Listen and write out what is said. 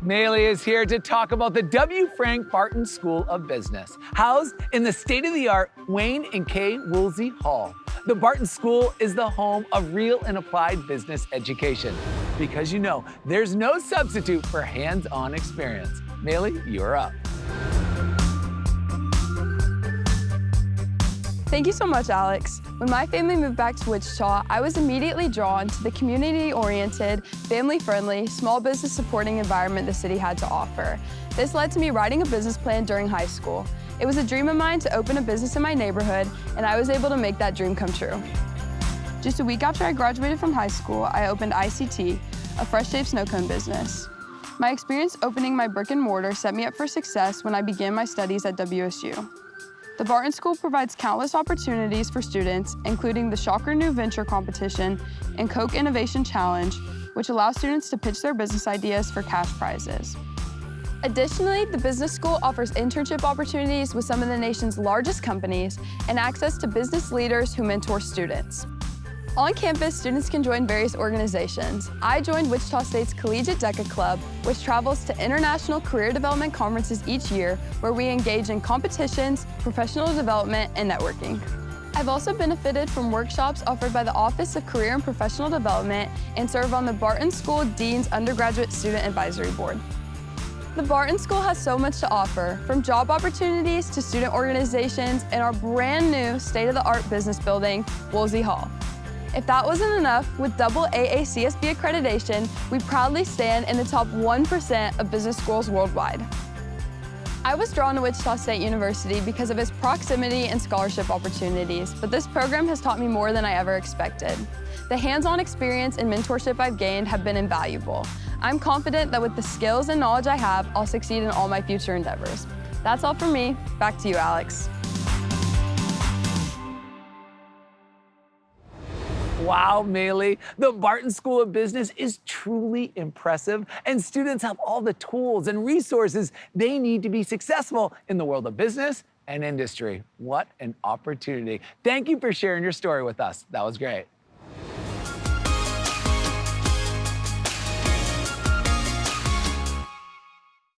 Maylee is here to talk about the W. Frank Barton School of Business, housed in the state-of-the-art Wayne and Kay Woolsey Hall. The Barton School is the home of real and applied business education, because you know there's no substitute for hands-on experience. Maylee, you're up. Thank you so much, Alex. When my family moved back to Wichita, I was immediately drawn to the community-oriented, family-friendly, small business supporting environment the city had to offer. This led to me writing a business plan during high school. It was a dream of mine to open a business in my neighborhood, and I was able to make that dream come true. Just a week after I graduated from high school, I opened ICT, a fresh-shaved snow cone business. My experience opening my brick and mortar set me up for success when I began my studies at WSU. The Barton School provides countless opportunities for students, including the Shocker New Venture Competition and Coke Innovation Challenge, which allow students to pitch their business ideas for cash prizes. Additionally, the business school offers internship opportunities with some of the nation's largest companies and access to business leaders who mentor students. On campus, students can join various organizations. I joined Wichita State's Collegiate DECA Club, which travels to international career development conferences each year, where we engage in competitions, professional development, and networking. I've also benefited from workshops offered by the Office of Career and Professional Development and serve on the Barton School Dean's Undergraduate Student Advisory Board. The Barton School has so much to offer, from job opportunities to student organizations and our brand new state-of-the-art business building, Woolsey Hall. If that wasn't enough, with double AACSB accreditation, we proudly stand in the top 1% of business schools worldwide. I was drawn to Wichita State University because of its proximity and scholarship opportunities, but this program has taught me more than I ever expected. The hands-on experience and mentorship I've gained have been invaluable. I'm confident that with the skills and knowledge I have, I'll succeed in all my future endeavors. That's all from me. Back to you, Alex. Wow, Maylee, the Barton School of Business is truly impressive, and students have all the tools and resources they need to be successful in the world of business and industry. What an opportunity. Thank you for sharing your story with us. That was great.